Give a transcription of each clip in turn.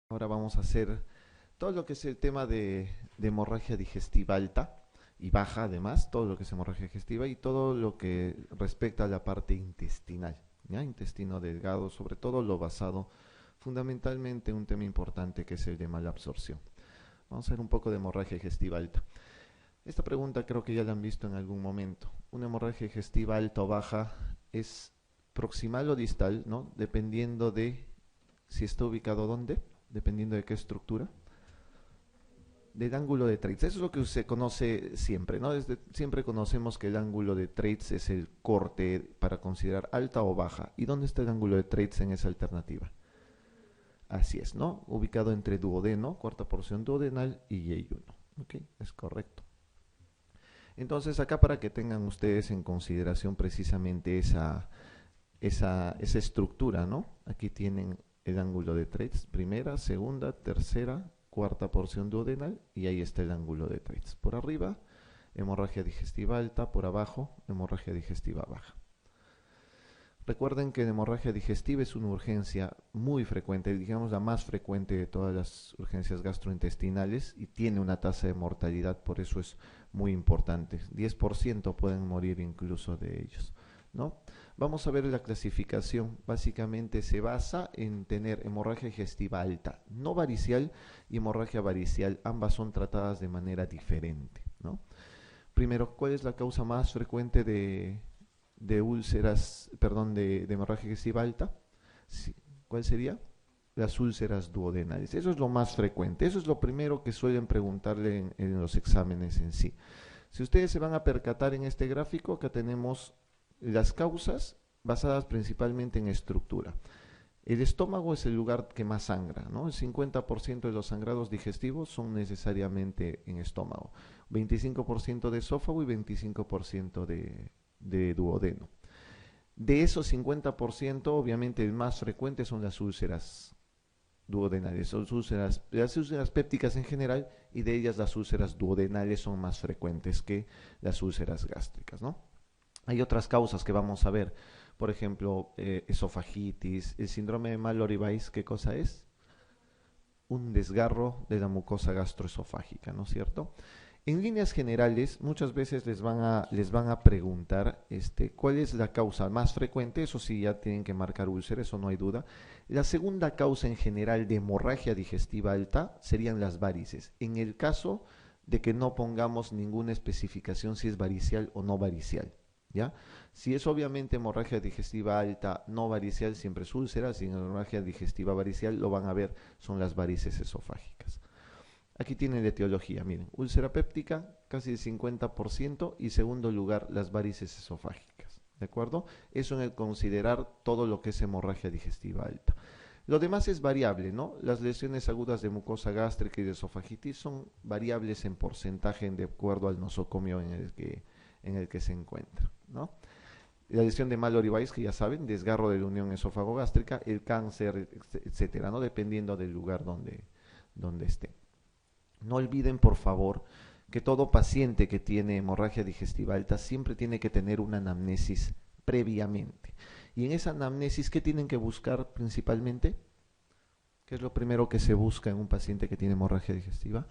Ahora vamos a hacer todo lo que es el tema de hemorragia digestiva alta y baja, además, todo lo que es hemorragia digestiva y todo lo que respecta a la parte intestinal, ¿ya? Intestino delgado, sobre todo lo basado fundamentalmente en un tema importante que es el de mala absorción. Vamos a ver un poco de hemorragia digestiva alta. Esta pregunta creo que ya la han visto en algún momento. Una hemorragia digestiva alta o baja es proximal o distal, ¿no? Dependiendo de si está ubicado dónde, dependiendo de qué estructura, del ángulo de Treitz. Eso es lo que se conoce siempre, ¿no? Siempre conocemos que el ángulo de Treitz es el corte para considerar alta o baja. ¿Y dónde está el ángulo de Treitz en esa alternativa? Así es, ¿no? Ubicado entre duodeno, cuarta porción duodenal, y yeyuno. ¿Ok? Es correcto. Entonces, acá para que tengan ustedes en consideración precisamente esa estructura, ¿no? Aquí tienen el ángulo de Treitz, primera, segunda, tercera, cuarta porción duodenal, y ahí está el ángulo de Treitz. Por arriba, hemorragia digestiva alta; por abajo, hemorragia digestiva baja. Recuerden que la hemorragia digestiva es una urgencia muy frecuente, digamos la más frecuente de todas las urgencias gastrointestinales, y tiene una tasa de mortalidad, por eso es muy importante. 10% pueden morir incluso de ellos, ¿no? Vamos a ver la clasificación. Básicamente se basa en tener hemorragia digestiva alta, no varicial, y hemorragia varicial. Ambas son tratadas de manera diferente, ¿no? Primero, ¿cuál es la causa más frecuente de úlceras, perdón, de hemorragia digestiva alta? Sí. ¿Cuál sería? Las úlceras duodenales. Eso es lo más frecuente. Eso es lo primero que suelen preguntarle en los exámenes en sí. Si ustedes se van a percatar en este gráfico, acá tenemos las causas basadas principalmente en estructura. El estómago es el lugar que más sangra, ¿no? El 50% de los sangrados digestivos son necesariamente en estómago, 25% de esófago y 25% de duodeno. De esos 50%, obviamente el más frecuente son las úlceras duodenales, son las úlceras pépticas en general, y de ellas las úlceras duodenales son más frecuentes que las úlceras gástricas, ¿no? Hay otras causas que vamos a ver, por ejemplo, esofagitis, el síndrome de Mallory-Weiss. ¿Qué cosa es? Un desgarro de la mucosa gastroesofágica, ¿no es cierto? En líneas generales, muchas veces les van a preguntar cuál es la causa más frecuente. Eso sí, ya tienen que marcar úlcera, eso no hay duda. La segunda causa en general de hemorragia digestiva alta serían las varices, en el caso de que no pongamos ninguna especificación si es varicial o no varicial, ¿ya? Si es obviamente hemorragia digestiva alta no varicial, siempre es úlcera. Si es hemorragia digestiva varicial, lo van a ver, son las varices esofágicas. Aquí tienen la etiología, miren, úlcera péptica, casi el 50%, y segundo lugar, las varices esofágicas, ¿de acuerdo? Eso en el considerar todo lo que es hemorragia digestiva alta. Lo demás es variable, ¿no? Las lesiones agudas de mucosa gástrica y de esofagitis son variables en porcentaje de acuerdo al nosocomio en el que se encuentra, ¿no? La lesión de Mallory-Weiss, que ya saben, desgarro de la unión esófago-gástrica, el cáncer, etcétera, ¿no? Dependiendo del lugar donde esté. No olviden, por favor, que todo paciente que tiene hemorragia digestiva alta siempre tiene que tener una anamnesis previamente. Y en esa anamnesis, ¿qué tienen que buscar principalmente? ¿Qué es lo primero que se busca en un paciente que tiene hemorragia digestiva?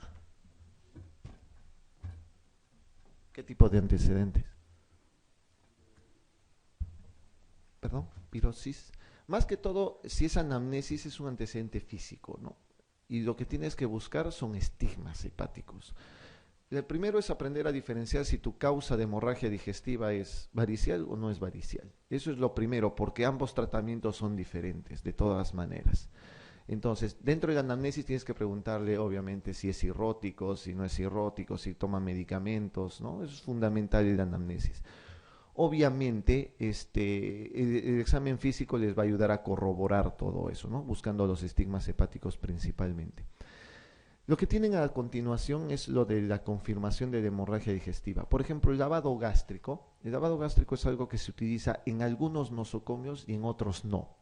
¿Qué tipo de antecedentes? Perdón, pirosis. Más que todo, si es anamnesis, es un antecedente físico, ¿no? Y lo que tienes que buscar son estigmas hepáticos. El primero es aprender a diferenciar si tu causa de hemorragia digestiva es varicial o no es varicial. Eso es lo primero, porque ambos tratamientos son diferentes, de todas maneras. Entonces, dentro de la anamnesis tienes que preguntarle, obviamente, si es cirrótico, si no es cirrótico, si toma medicamentos, ¿no? Eso es fundamental en la anamnesis. Obviamente, el examen físico les va a ayudar a corroborar todo eso, ¿no? Buscando los estigmas hepáticos principalmente. Lo que tienen a continuación es lo de la confirmación de la hemorragia digestiva. Por ejemplo, el lavado gástrico. El lavado gástrico es algo que se utiliza en algunos nosocomios y en otros no.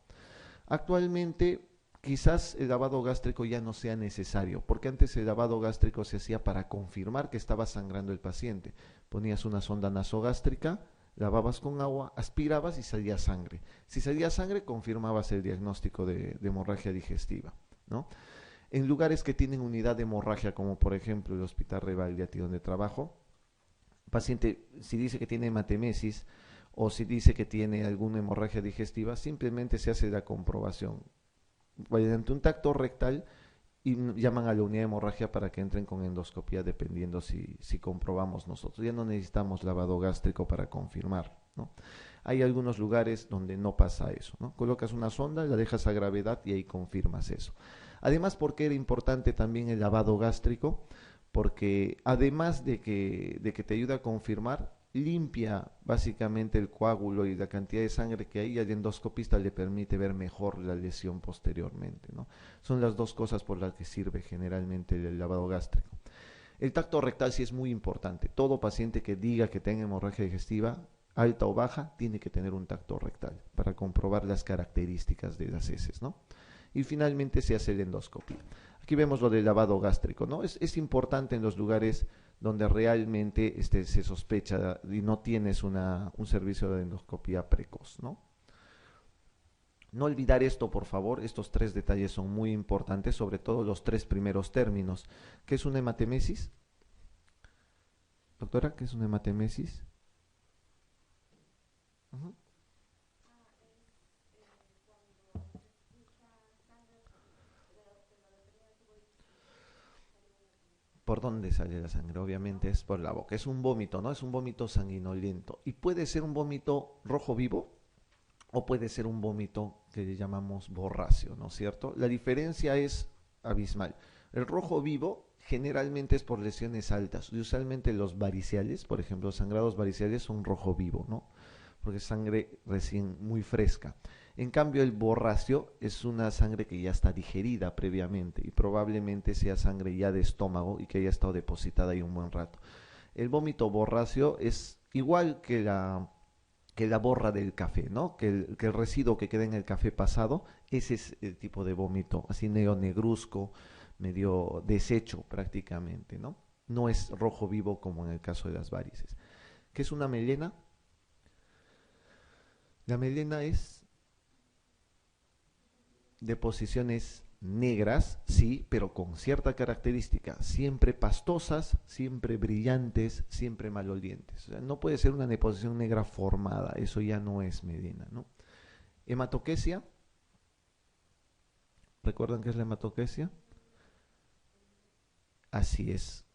Actualmente, quizás el lavado gástrico ya no sea necesario, porque antes el lavado gástrico se hacía para confirmar que estaba sangrando el paciente. Ponías una sonda nasogástrica, lavabas con agua, aspirabas y salía sangre. Si salía sangre, confirmabas el diagnóstico de hemorragia digestiva, ¿no? En lugares que tienen unidad de hemorragia, como por ejemplo el Hospital Revalide aquí donde trabajo, paciente, si dice que tiene hematemesis o si dice que tiene alguna hemorragia digestiva, simplemente se hace la comprobación mediante un tacto rectal y llaman a la unidad de hemorragia para que entren con endoscopía dependiendo si comprobamos nosotros. Ya no necesitamos lavado gástrico para confirmar, ¿no? Hay algunos lugares donde no pasa eso, ¿no? Colocas una sonda, la dejas a gravedad y ahí confirmas eso. Además, ¿por qué era importante también el lavado gástrico? Porque además de que te ayuda a confirmar, limpia básicamente el coágulo y la cantidad de sangre que hay y al endoscopista le permite ver mejor la lesión posteriormente, ¿no? Son las dos cosas por las que sirve generalmente el lavado gástrico. El tacto rectal sí es muy importante. Todo paciente que diga que tenga hemorragia digestiva, alta o baja, tiene que tener un tacto rectal para comprobar las características de las heces, ¿no? Y finalmente se hace el endoscopia. Aquí vemos lo del lavado gástrico, ¿no? Es importante en los lugares donde realmente se sospecha y no tienes un servicio de endoscopia precoz, ¿no? No olvidar esto, por favor, estos tres detalles son muy importantes, sobre todo los tres primeros términos. ¿Qué es una hematemesis? Doctora, ¿qué es una hematemesis? Uh-huh. ¿Por dónde sale la sangre? Obviamente es por la boca. Es un vómito, ¿no? Es un vómito sanguinolento. Y puede ser un vómito rojo vivo o puede ser un vómito que le llamamos borráceo, ¿no es cierto? La diferencia es abismal. El rojo vivo generalmente es por lesiones altas y usualmente los variciales, por ejemplo, los sangrados variciales son rojo vivo, ¿no? Porque es sangre recién muy fresca. En cambio, el borráceo es una sangre que ya está digerida previamente y probablemente sea sangre ya de estómago y que haya estado depositada ahí un buen rato. El vómito borráceo es igual que la borra del café, ¿no? Que el residuo que queda en el café pasado, ese es el tipo de vómito, así medio negruzco, medio deshecho prácticamente, ¿no? No es rojo vivo como en el caso de las varices. ¿Qué es una melena? La melena es deposiciones negras, sí, pero con cierta característica, siempre pastosas, siempre brillantes, siempre malolientes. O sea, no puede ser una deposición negra formada, eso ya no es melena, ¿no? Hematoquesia, ¿recuerdan qué es la hematoquesia? Así es.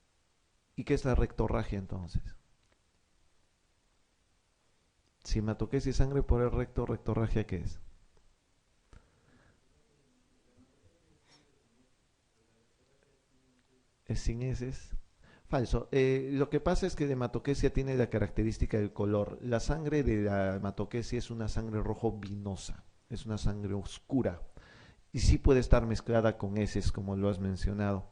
¿Y qué es la rectorragia entonces? Si hematoquesia es sangre por el recto, rectorragia, ¿qué es? Es sin heces. Falso. Lo que pasa es que la hematoquesia tiene la característica del color. La sangre de la hematoquesia es una sangre rojo vinosa, es una sangre oscura y sí puede estar mezclada con heces, como lo has mencionado.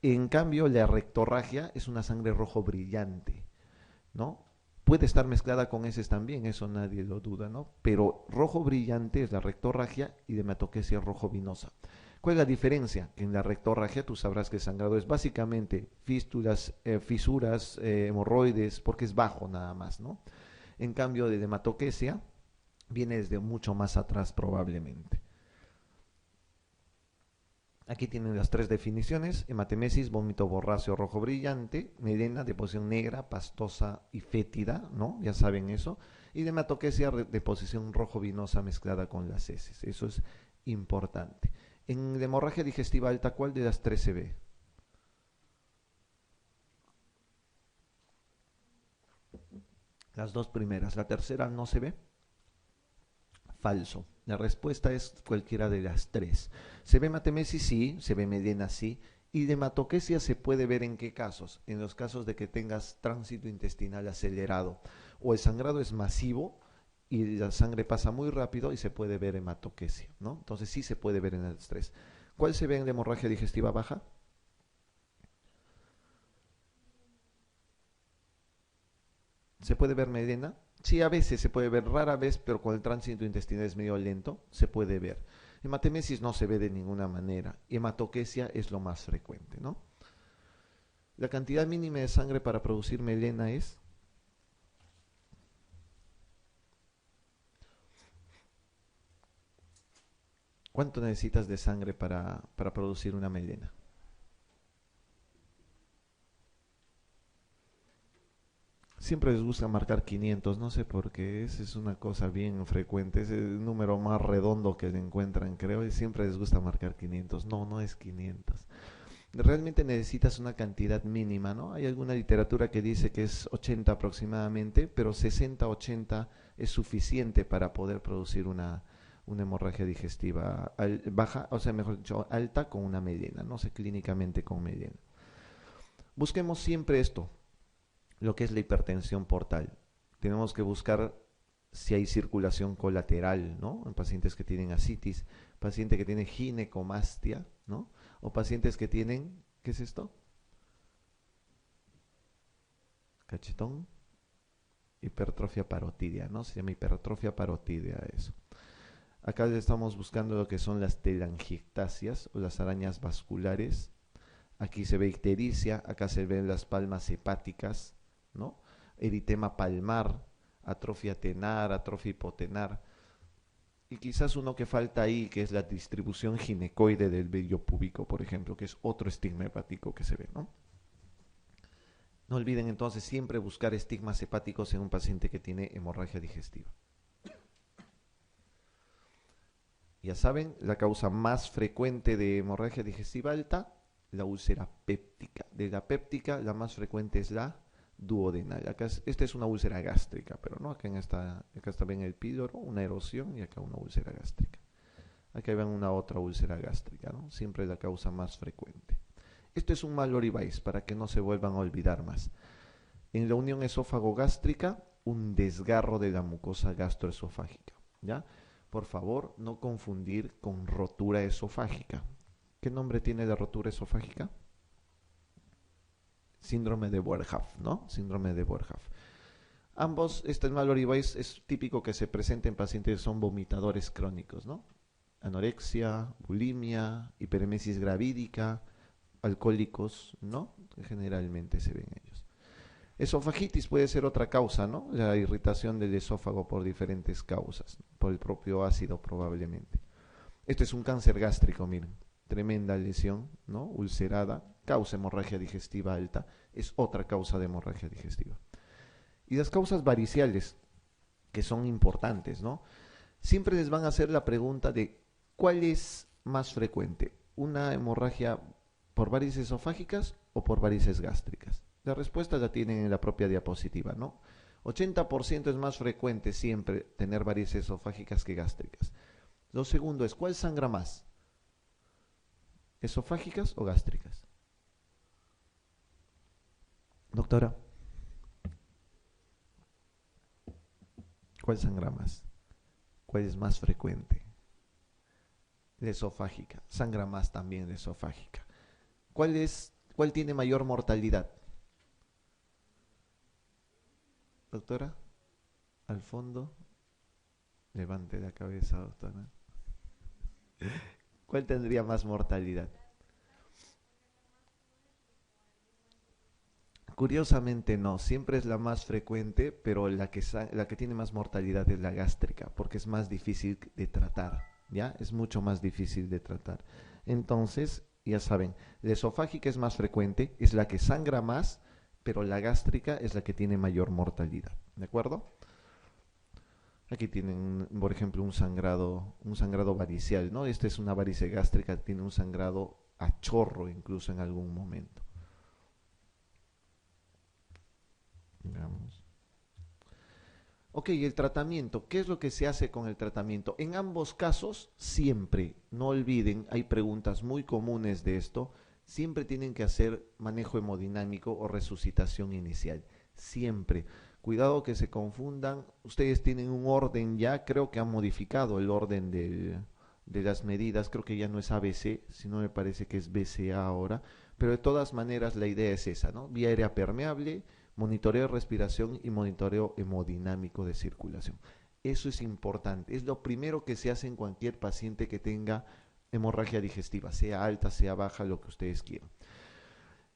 En cambio, la rectorragia es una sangre rojo brillante, ¿no? Puede estar mezclada con heces también, eso nadie lo duda, ¿no? Pero rojo brillante es la rectorragia y de hematoquesia rojo vinosa. ¿Cuál es la diferencia? Que en la rectorragia tú sabrás que el sangrado es básicamente fístulas, fisuras, hemorroides, porque es bajo nada más, ¿no? En cambio de hematoquesia viene desde mucho más atrás probablemente. Aquí tienen las tres definiciones: hematemesis, vómito borráceo rojo brillante; melena, deposición negra, pastosa y fétida, ¿no? Ya saben eso. Y de hematoquesia, deposición rojo vinosa mezclada con las heces. Eso es importante. En la hemorragia digestiva alta, ¿cuál de las tres se ve? Las dos primeras. La tercera no se ve. Falso. La respuesta es cualquiera de las tres. ¿Se ve hematemesis? Sí. ¿Se ve melena? Sí. ¿Y de hematoquesia se puede ver en qué casos? En los casos de que tengas tránsito intestinal acelerado o el sangrado es masivo y la sangre pasa muy rápido y se puede ver hematoquesia, ¿no? Entonces sí se puede ver en el estrés. ¿Cuál se ve en la hemorragia digestiva baja? ¿Se puede ver melena? Sí, a veces se puede ver, rara vez, pero cuando el tránsito intestinal es medio lento, se puede ver. Hematemesis no se ve de ninguna manera. Hematoquesia es lo más frecuente, ¿no? La cantidad mínima de sangre para producir melena es ¿Cuánto necesitas de sangre para producir una melena? Siempre les gusta marcar 500, no sé por qué, esa es una cosa bien frecuente, es el número más redondo que encuentran, creo, y siempre les gusta marcar 500. No, no es 500. Realmente necesitas una cantidad mínima, ¿no? Hay alguna literatura que dice que es 80 aproximadamente, pero 60-80 es suficiente para poder producir una hemorragia digestiva baja, o sea, mejor dicho, alta con una melena, no sé, clínicamente con melena. Busquemos siempre esto, lo que es la hipertensión portal. Tenemos que buscar si hay circulación colateral, ¿no? En pacientes que tienen ascitis, paciente que tiene ginecomastia, ¿no? O pacientes que tienen, ¿qué es esto? Cachetón, hipertrofia parotidia, ¿no? Se llama hipertrofia parotidia eso. Acá estamos buscando lo que son las telangiectasias o las arañas vasculares. Aquí se ve ictericia, acá se ven las palmas hepáticas, ¿no? Eritema palmar, atrofia tenar, atrofia hipotenar. Y quizás uno que falta ahí, que es la distribución ginecoide del vello púbico, por ejemplo, que es otro estigma hepático que se ve, ¿no? No olviden entonces siempre buscar estigmas hepáticos en un paciente que tiene hemorragia digestiva. Ya saben, la causa más frecuente de hemorragia digestiva alta, la úlcera péptica. De la péptica, la más frecuente es la duodenal. Esta es una úlcera gástrica, pero no, acá está bien el píloro, una erosión y acá una úlcera gástrica. Acá ven una otra úlcera gástrica, ¿no? Siempre la causa más frecuente. Esto es un Mallory-Weiss para que no se vuelvan a olvidar más. En la unión esófago-gástrica, un desgarro de la mucosa gastroesofágica, ¿ya? Por favor, no confundir con rotura esofágica. ¿Qué nombre tiene la rotura esofágica? Síndrome de Boerhaave, ¿no? Síndrome de Boerhaave. Ambos, este Mallory-Weiss es típico que se presenta en pacientes que son vomitadores crónicos, ¿no? Anorexia, bulimia, hiperemesis gravídica, alcohólicos, ¿no? Generalmente se ven ellos. Esofagitis puede ser otra causa, ¿no? La irritación del esófago por diferentes causas, por el propio ácido probablemente. Este es un cáncer gástrico, miren, tremenda lesión, ¿no? Ulcerada, causa hemorragia digestiva alta, es otra causa de hemorragia digestiva. Y las causas variciales, que son importantes, ¿no? Siempre les van a hacer la pregunta de ¿cuál es más frecuente? ¿Una hemorragia por varices esofágicas o por varices gástricas? La respuesta la tienen en la propia diapositiva, ¿no? 80% es más frecuente siempre tener varices esofágicas que gástricas. Lo segundo es, ¿cuál sangra más? ¿Esofágicas o gástricas? Doctora, ¿cuál sangra más? ¿Cuál es más frecuente? La esofágica. Sangra más también la esofágica. ¿Cuál tiene mayor mortalidad? Doctora, al fondo, levante la cabeza, doctora. ¿Cuál tendría más mortalidad? Curiosamente no, siempre es la más frecuente, pero la que tiene más mortalidad es la gástrica, porque es más difícil de tratar, ¿ya? Es mucho más difícil de tratar. Entonces, ya saben, la esofágica es más frecuente, es la que sangra más, pero la gástrica es la que tiene mayor mortalidad, ¿de acuerdo? Aquí tienen, por ejemplo, un sangrado varicial, ¿no? Esta es una varice gástrica, tiene un sangrado a chorro incluso en algún momento. Veamos. Ok, el tratamiento. ¿Qué es lo que se hace con el tratamiento? En ambos casos, siempre, no olviden, hay preguntas muy comunes de esto, siempre tienen que hacer manejo hemodinámico o resucitación inicial. Siempre. Cuidado que se confundan. Ustedes tienen un orden ya, creo que han modificado el orden de las medidas, creo que ya no es ABC, sino me parece que es BCA ahora, pero de todas maneras la idea es esa, ¿no? Vía aérea permeable, monitoreo de respiración y monitoreo hemodinámico de circulación. Eso es importante, es lo primero que se hace en cualquier paciente que tenga hemorragia digestiva, sea alta, sea baja, lo que ustedes quieran.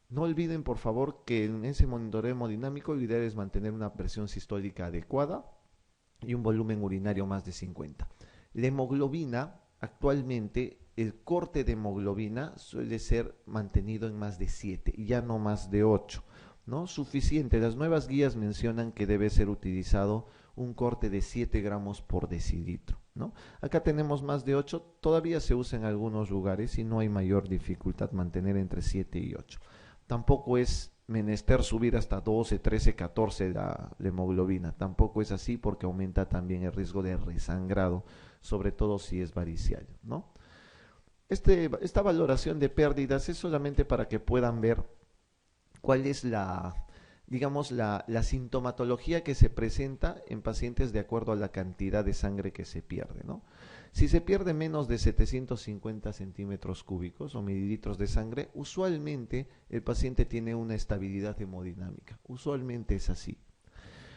No olviden, por favor, que en ese monitoreo hemodinámico lo ideal es mantener una presión sistólica adecuada y un volumen urinario más de 50. La hemoglobina actualmente el corte de hemoglobina suele ser mantenido en más de 7, ya no más de 8, ¿no? Suficiente. Las nuevas guías mencionan que debe ser utilizado un corte de 7 gramos por decilitro, ¿no? Acá tenemos más de 8, todavía se usa en algunos lugares y no hay mayor dificultad mantener entre 7 y 8. Tampoco es menester subir hasta 12, 13, 14 la hemoglobina. Tampoco es así porque aumenta también el riesgo de resangrado, sobre todo si es varicial, ¿no? Esta valoración de pérdidas es solamente para que puedan ver cuál es digamos, la sintomatología que se presenta en pacientes de acuerdo a la cantidad de sangre que se pierde, ¿no? Si se pierde menos de 750 centímetros cúbicos o mililitros de sangre, usualmente el paciente tiene una estabilidad hemodinámica. Usualmente es así.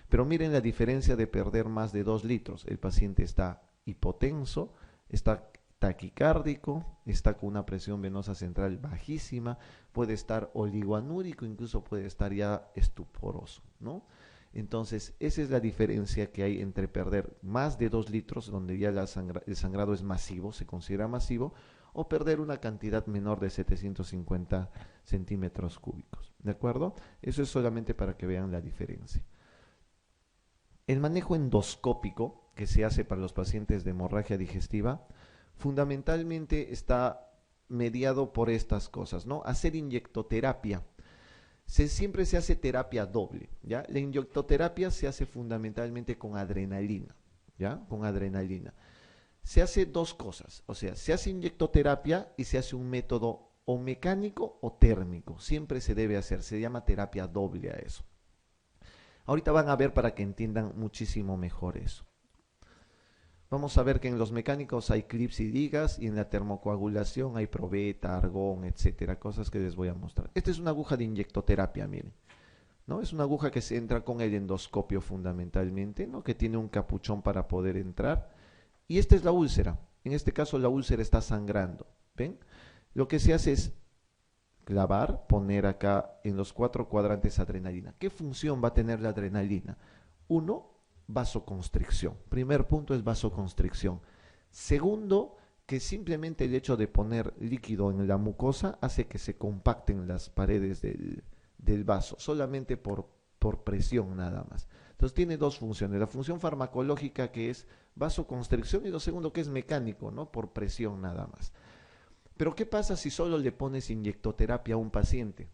Pero miren la diferencia de perder más de 2 litros. El paciente está hipotenso, está taquicárdico, está con una presión venosa central bajísima, puede estar oligoanúrico, incluso puede estar ya estuporoso, ¿no? Entonces, esa es la diferencia que hay entre perder más de 2 litros, donde ya el sangrado es masivo, se considera masivo, o perder una cantidad menor de 750 centímetros cúbicos, ¿de acuerdo? Eso es solamente para que vean la diferencia. El manejo endoscópico que se hace para los pacientes de hemorragia digestiva fundamentalmente está mediado por estas cosas, ¿no? Hacer inyectoterapia. Siempre se hace terapia doble, ¿ya? La inyectoterapia se hace fundamentalmente con adrenalina, ¿ya? Con adrenalina. Se hace dos cosas, o sea, se hace inyectoterapia y se hace un método o mecánico o térmico. Siempre se debe hacer, se llama terapia doble a eso. Ahorita van a ver para que entiendan muchísimo mejor eso. Vamos a ver que en los mecánicos hay clips y ligas y en la termocoagulación hay probeta, argón, etcétera, cosas que les voy a mostrar. Esta es una aguja de inyectoterapia, miren, ¿no? Es una aguja que se entra con el endoscopio fundamentalmente, ¿no? Que tiene un capuchón para poder entrar. Y esta es la úlcera. En este caso la úlcera está sangrando, ¿ven? Lo que se hace es clavar, poner acá en los 4 cuadrantes adrenalina. ¿Qué función va a tener la adrenalina? Uno, vasoconstricción. Primer punto es vasoconstricción. Segundo, que simplemente el hecho de poner líquido en la mucosa hace que se compacten las paredes del vaso, solamente por presión nada más. Entonces tiene dos funciones, la función farmacológica que es vasoconstricción y lo segundo que es mecánico, ¿no? Por presión nada más. Pero ¿qué pasa si solo le pones inyectoterapia a un paciente?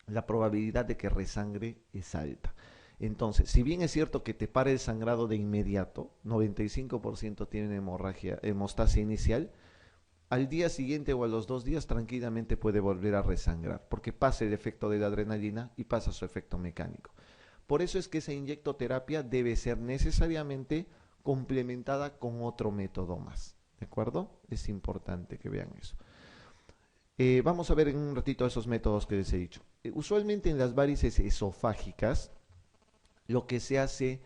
La probabilidad de que resangre es alta. Entonces, si bien es cierto que te para el sangrado de inmediato, 95% tienen hemorragia, hemostasia inicial, al día siguiente o a los 2 días tranquilamente puede volver a resangrar, porque pasa el efecto de la adrenalina y pasa su efecto mecánico. Por eso es que esa inyectoterapia debe ser necesariamente complementada con otro método más, ¿de acuerdo? Es importante que vean eso. Vamos a ver en un ratito esos métodos que les he dicho. Usualmente en las varices esofágicas, lo que se hace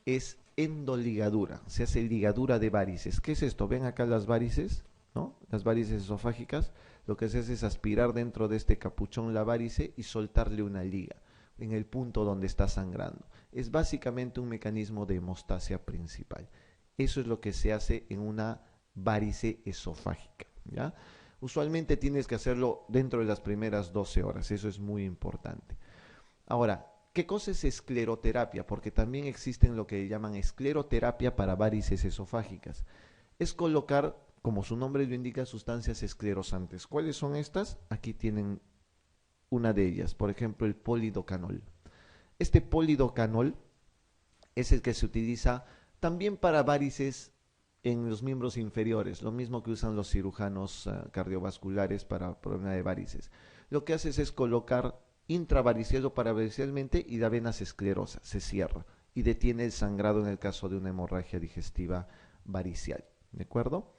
es endoligadura, se hace ligadura de varices. ¿Qué es esto? Ven acá las varices, ¿no? Las varices esofágicas, lo que se hace es aspirar dentro de este capuchón la varice y soltarle una liga en el punto donde está sangrando. Es básicamente un mecanismo de hemostasia principal. Eso es lo que se hace en una varice esofágica, ¿ya? Usualmente tienes que hacerlo dentro de las primeras 12 horas, eso es muy importante. Ahora, ¿qué cosa es escleroterapia? Porque también existen lo que llaman escleroterapia para varices esofágicas. Es colocar, como su nombre lo indica, sustancias esclerosantes. ¿Cuáles son estas? Aquí tienen una de ellas, por ejemplo, el polidocanol. Este polidocanol es el que se utiliza también para varices en los miembros inferiores, lo mismo que usan los cirujanos cardiovasculares para problemas de varices. Lo que haces es colocar intravaricial o paravaricialmente y la vena se esclerosa, se cierra y detiene el sangrado en el caso de una hemorragia digestiva varicial. ¿De acuerdo?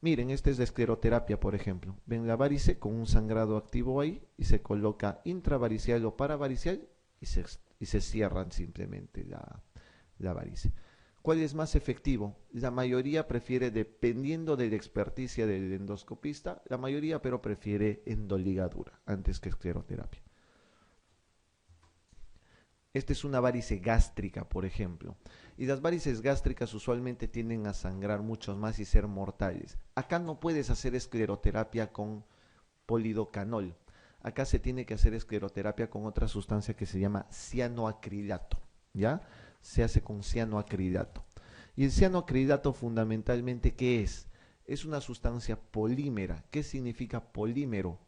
Miren, esta es la escleroterapia, por ejemplo. Ven la varice con un sangrado activo ahí y se coloca intravaricial o paravaricial y se cierran simplemente la varice. ¿Cuál es más efectivo? La mayoría prefiere, dependiendo de la experticia del endoscopista, la mayoría pero prefiere endoligadura antes que escleroterapia. Esta es una varice gástrica, por ejemplo. Y las varices gástricas usualmente tienden a sangrar mucho más y ser mortales. Acá no puedes hacer escleroterapia con polidocanol. Acá se tiene que hacer escleroterapia con otra sustancia que se llama cianoacrilato, ¿ya? Se hace con cianoacrilato. Y el cianoacrilato fundamentalmente, ¿qué es? Es una sustancia polímera. ¿Qué significa polímero?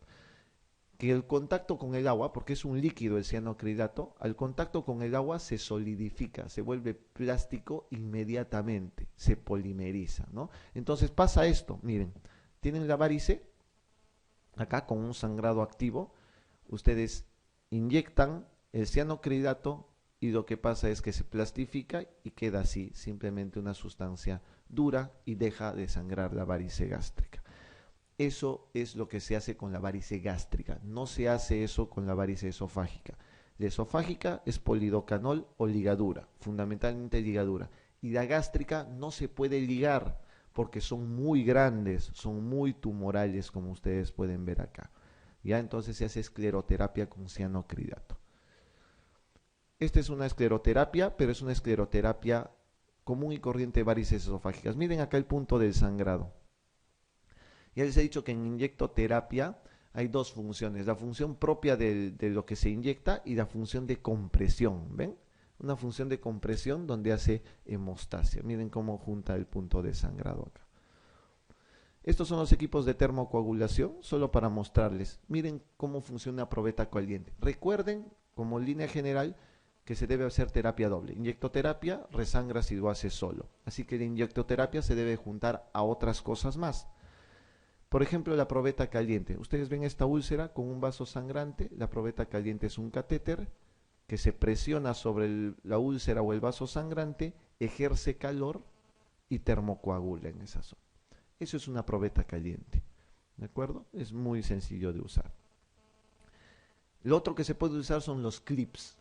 Que el contacto con el agua, porque es un líquido el cianoacrilato, al contacto con el agua se solidifica, se vuelve plástico inmediatamente, se polimeriza, ¿no? Entonces pasa esto, miren, tienen la varice, acá con un sangrado activo, ustedes inyectan el cianoacrilato y lo que pasa es que se plastifica y queda así, simplemente una sustancia dura y deja de sangrar la varice gástrica. Eso es lo que se hace con la varice gástrica, no se hace eso con la varice esofágica. La esofágica es polidocanol o ligadura, fundamentalmente ligadura. Y la gástrica no se puede ligar porque son muy grandes, son muy tumorales, como ustedes pueden ver acá. Ya entonces se hace escleroterapia con cianoacrilato. Esta es una escleroterapia, pero es una escleroterapia común y corriente de varices esofágicas. Miren acá el punto del sangrado. Ya les he dicho que en inyectoterapia hay dos funciones, la función propia de lo que se inyecta y la función de compresión, ¿ven? Una función de compresión donde hace hemostasia. Miren cómo junta el punto de sangrado acá. Estos son los equipos de termocoagulación, solo para mostrarles. Miren cómo funciona una probeta caliente. Recuerden, como línea general, que se debe hacer terapia doble. Inyectoterapia, resangra si lo hace solo. Así que la inyectoterapia se debe juntar a otras cosas más. Por ejemplo, la probeta caliente. Ustedes ven esta úlcera con un vaso sangrante. La probeta caliente es un catéter que se presiona sobre la úlcera o el vaso sangrante, ejerce calor y termocoagula en esa zona. Eso es una probeta caliente. ¿De acuerdo? Es muy sencillo de usar. Lo otro que se puede usar son los clips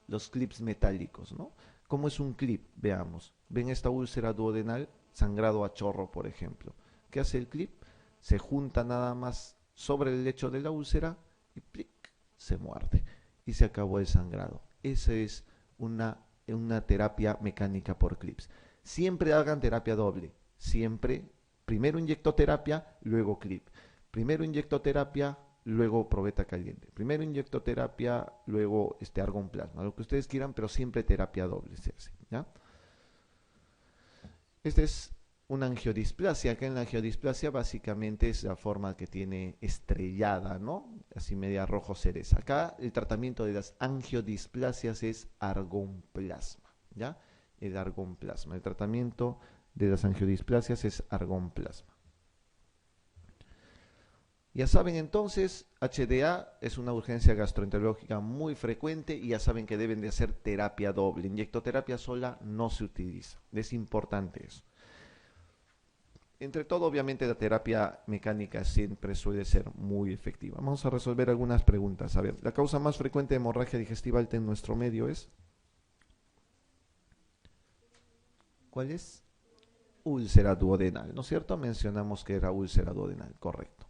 metálicos, ¿no? ¿Cómo es un clip? Veamos. Ven esta úlcera duodenal, sangrado a chorro, por ejemplo. ¿Qué hace el clip? Se junta nada más sobre el lecho de la úlcera y plic, se muerde. Y se acabó el sangrado. Esa es una terapia mecánica por clips. Siempre hagan terapia doble. Siempre, primero inyectoterapia, luego clip. Primero inyectoterapia, luego probeta caliente. Primero inyectoterapia, luego argón plasma. Lo que ustedes quieran, pero siempre terapia doble se hace, ¿ya? Este es una angiodisplasia. Acá en la angiodisplasia básicamente es la forma que tiene estrellada, ¿no? Así media rojo cereza. Acá el tratamiento de las angiodisplasias es argón plasma, ¿ya? El argón plasma. El tratamiento de las angiodisplasias es argón plasma. Ya saben entonces, HDA es una urgencia gastroenterológica muy frecuente y ya saben que deben de hacer terapia doble. Inyectoterapia sola no se utiliza. Es importante eso. Entre todo, obviamente, la terapia mecánica siempre suele ser muy efectiva. Vamos a resolver algunas preguntas. A ver, la causa más frecuente de hemorragia digestiva alta en nuestro medio es... ¿Cuál es? Úlcera duodenal, ¿no es cierto? Mencionamos que era úlcera duodenal, correcto.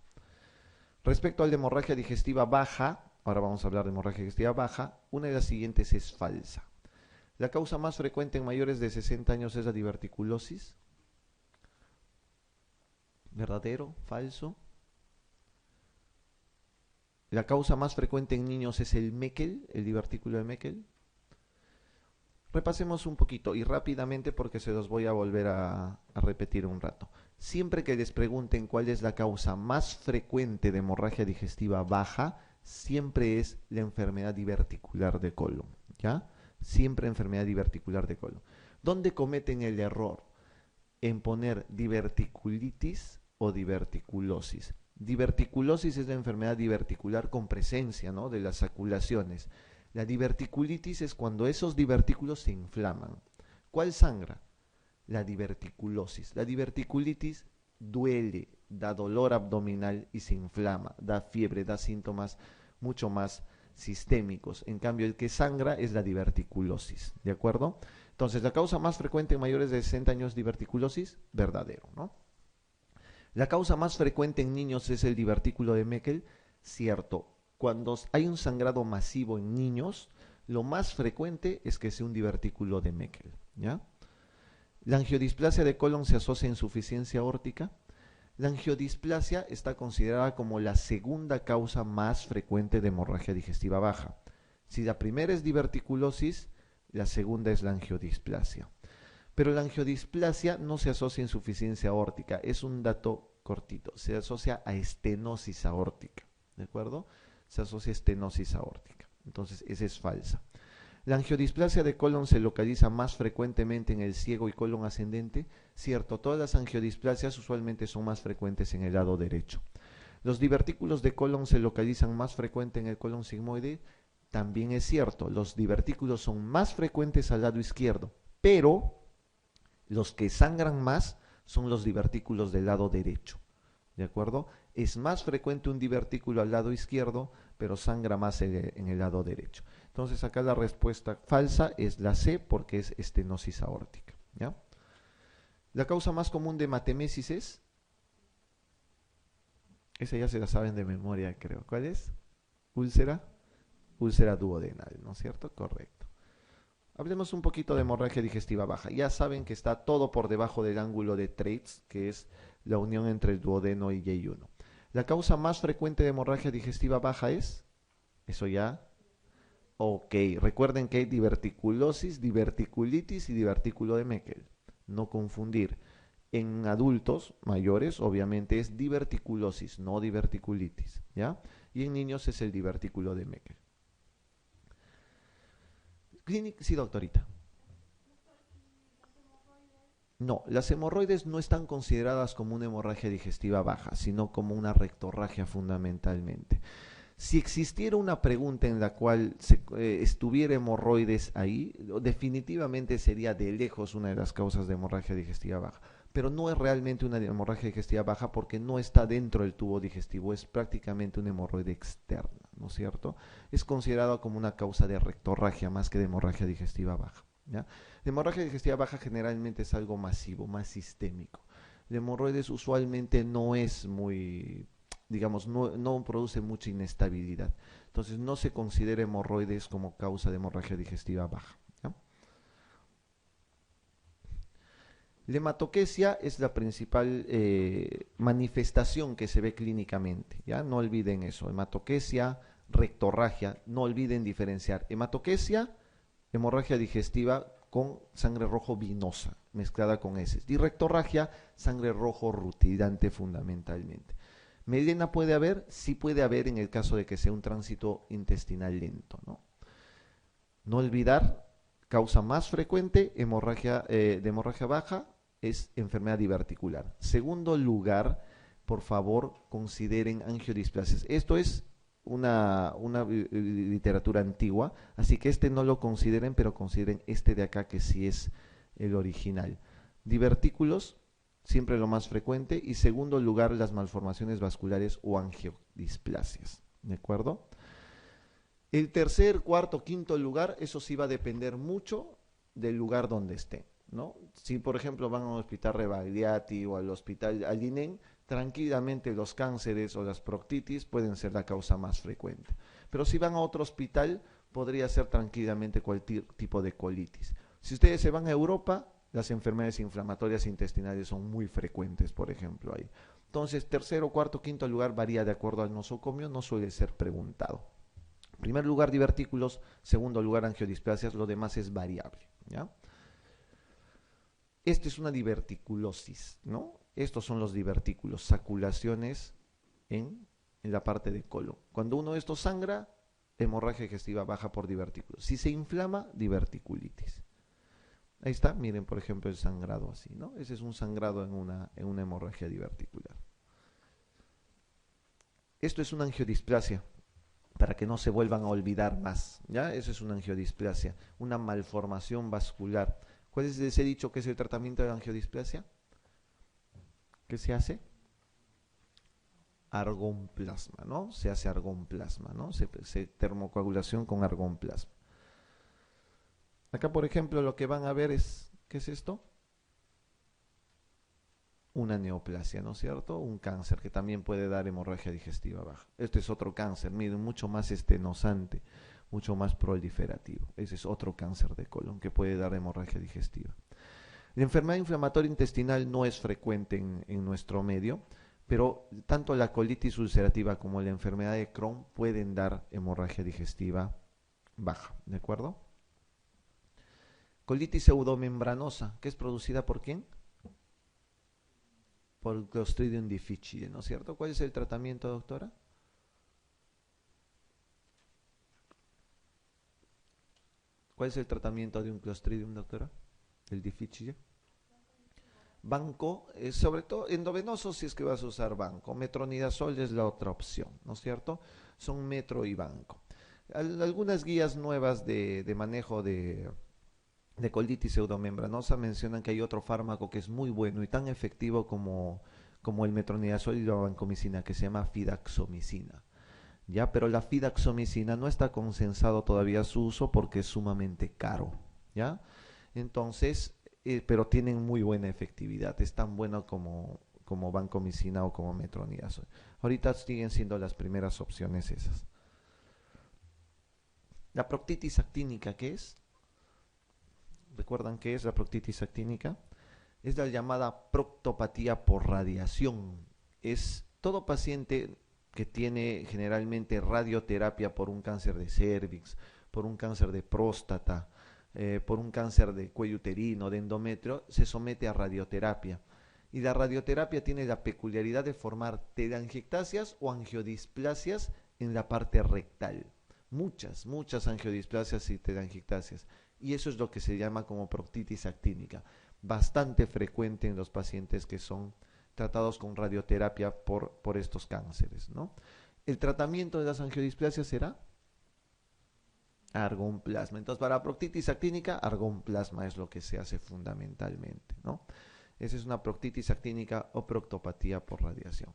Respecto al de hemorragia digestiva baja, ahora vamos a hablar de hemorragia digestiva baja, una de las siguientes es falsa. La causa más frecuente en mayores de 60 años es la diverticulosis. ¿Verdadero? ¿Falso? La causa más frecuente en niños es el Meckel, el divertículo de Meckel. Repasemos un poquito y rápidamente porque se los voy a volver a repetir un rato. Siempre que les pregunten cuál es la causa más frecuente de hemorragia digestiva baja, siempre es la enfermedad diverticular de colon, ¿ya? Siempre enfermedad diverticular de colon. ¿Dónde cometen el error? En poner diverticulitis o diverticulosis. Diverticulosis es la enfermedad diverticular con presencia, ¿no?, de las saculaciones. La diverticulitis es cuando esos divertículos se inflaman. ¿Cuál sangra? La diverticulosis. La diverticulitis duele, da dolor abdominal y se inflama, da fiebre, da síntomas mucho más sistémicos. En cambio, el que sangra es la diverticulosis, ¿de acuerdo? Entonces, la causa más frecuente en mayores de 60 años, diverticulosis, verdadero, ¿no? La causa más frecuente en niños es el divertículo de Meckel, cierto. Cuando hay un sangrado masivo en niños, Lo más frecuente es que sea un divertículo de Meckel, ¿ya? La angiodisplasia de colon se asocia a insuficiencia aórtica. La angiodisplasia está considerada como la segunda causa más frecuente de hemorragia digestiva baja. Si la primera es diverticulosis, la segunda es la angiodisplasia. Pero la angiodisplasia no se asocia a insuficiencia aórtica, es un dato cortito, se asocia a estenosis aórtica, ¿de acuerdo? Se asocia a estenosis aórtica, entonces esa es falsa. La angiodisplasia de colon se localiza más frecuentemente en el ciego y colon ascendente, cierto, todas las angiodisplasias usualmente son más frecuentes en el lado derecho. Los divertículos de colon se localizan más frecuente en el colon sigmoide, también es cierto, los divertículos son más frecuentes al lado izquierdo, pero los que sangran más son los divertículos del lado derecho, ¿de acuerdo? Es más frecuente un divertículo al lado izquierdo, pero sangra más en el lado derecho. Entonces acá la respuesta falsa es la C porque es estenosis aórtica, ¿ya? La causa más común de hematemesis es, esa ya se la saben de memoria creo, ¿cuál es? Úlcera, úlcera duodenal, ¿no es cierto? Correcto. Hablemos un poquito de hemorragia digestiva baja. Ya saben que está todo por debajo del ángulo de Treitz, que es la unión entre el duodeno y Y1. La causa más frecuente de hemorragia digestiva baja es, eso ya, ok, recuerden que hay diverticulosis, diverticulitis y divertículo de Meckel. No confundir. En adultos mayores, obviamente, es diverticulosis, no diverticulitis, ¿ya? Y en niños es el divertículo de Meckel. Sí, doctorita. No, las hemorroides no están consideradas como una hemorragia digestiva baja, sino como una rectorragia fundamentalmente. Si existiera una pregunta en la cual estuviera hemorroides ahí, definitivamente sería de lejos una de las causas de hemorragia digestiva baja. Pero no es realmente una hemorragia digestiva baja porque no está dentro del tubo digestivo, es prácticamente una hemorroide externa, ¿no es cierto? Es considerado como una causa de rectorragia más que de hemorragia digestiva baja, ¿ya? La hemorragia digestiva baja generalmente es algo masivo, más sistémico. La hemorroides usualmente no es muy, digamos, no produce mucha inestabilidad. Entonces no se considera hemorroides como causa de hemorragia digestiva baja, ¿ya? La hematoquesia es la principal manifestación que se ve clínicamente, ¿ya? No olviden eso, hematoquesia, rectorragia, no olviden diferenciar hematoquesia, hemorragia digestiva con sangre rojo vinosa, mezclada con heces, y rectorragia, sangre rojo rutilante fundamentalmente. ¿Melena puede haber? Sí puede haber en el caso de que sea un tránsito intestinal lento, ¿no? No olvidar, causa más frecuente de hemorragia baja es enfermedad diverticular. Segundo lugar, por favor, consideren angiodisplasias. Esto es una literatura antigua, así que este no lo consideren, pero consideren este de acá que sí es el original. Divertículos, siempre lo más frecuente, y segundo lugar, las malformaciones vasculares o angiodisplasias, ¿de acuerdo? El tercer, cuarto, quinto lugar, eso sí va a depender mucho del lugar donde estén, ¿no? Si, por ejemplo, van a un hospital Rebagliati o al hospital Alinen, tranquilamente los cánceres o las proctitis pueden ser la causa más frecuente. Pero si van a otro hospital, podría ser tranquilamente cualquier tipo de colitis. Si ustedes se van a Europa, las enfermedades inflamatorias intestinales son muy frecuentes, por ejemplo, ahí. Entonces, tercero, cuarto, quinto lugar varía de acuerdo al nosocomio, no suele ser preguntado. Primer lugar, divertículos. Segundo lugar, angiodisplasias. Lo demás es variable, ¿ya? Esta es una diverticulosis, ¿no? Estos son los divertículos, saculaciones en la parte de colon. Cuando uno de estos sangra, hemorragia digestiva baja por divertículos. Si se inflama, diverticulitis. Ahí está, miren por ejemplo el sangrado así, ¿no? Ese es un sangrado en una hemorragia diverticular. Esto es una angiodisplasia, para que no se vuelvan a olvidar más, ¿ya? Eso es una angiodisplasia, una malformación vascular. ¿Cuál es ese dicho que es el tratamiento de la angiodisplasia? ¿Qué se hace? Argonplasma, ¿no? Se hace argonplasma, ¿no? Se termocoagulación con argonplasma. Acá, por ejemplo, lo que van a ver es, ¿qué es esto? Una neoplasia, ¿no es cierto? Un cáncer que también puede dar hemorragia digestiva baja. Este es otro cáncer, miren, mucho más estenosante, mucho más proliferativo. Ese es otro cáncer de colon que puede dar hemorragia digestiva. La enfermedad inflamatoria intestinal no es frecuente en nuestro medio, pero tanto la colitis ulcerativa como la enfermedad de Crohn pueden dar hemorragia digestiva baja, ¿de acuerdo? Colitis pseudomembranosa, que es producida por ¿quién? Por Clostridium difficile, ¿no es cierto? ¿Cuál es el tratamiento, doctora? ¿Cuál es el tratamiento de un Clostridium, doctora? El difficile. Banco, sobre todo endovenoso si es que vas a usar banco. Metronidazol es la otra opción, ¿no es cierto? Son metro y banco. Algunas guías nuevas de manejo de colitis pseudomembranosa mencionan que hay otro fármaco que es muy bueno y tan efectivo como el metronidazol y la vancomicina, que se llama fidaxomicina. ¿Ya? Pero la fidaxomicina no está consensado todavía su uso porque es sumamente caro, ¿ya? Entonces, pero tienen muy buena efectividad, es tan bueno como vancomicina o como metronidazol. Ahorita siguen siendo las primeras opciones esas. La proctitis actínica, ¿qué es? ¿Recuerdan qué es la proctitis actínica? Es la llamada proctopatía por radiación. Es todo paciente que tiene generalmente radioterapia por un cáncer de cervix, por un cáncer de próstata, por un cáncer de cuello uterino, de endometrio, se somete a radioterapia. Y la radioterapia tiene la peculiaridad de formar telangiectasias o angiodisplasias en la parte rectal. Muchas angiodisplasias y telangiectasias. Y eso es lo que se llama como proctitis actínica, bastante frecuente en los pacientes que son tratados con radioterapia por estos cánceres, ¿no? El tratamiento de las angiodisplasias será argonplasma. Entonces, para proctitis actínica, argonplasma es lo que se hace fundamentalmente, ¿no? Esa es una proctitis actínica o proctopatía por radiación.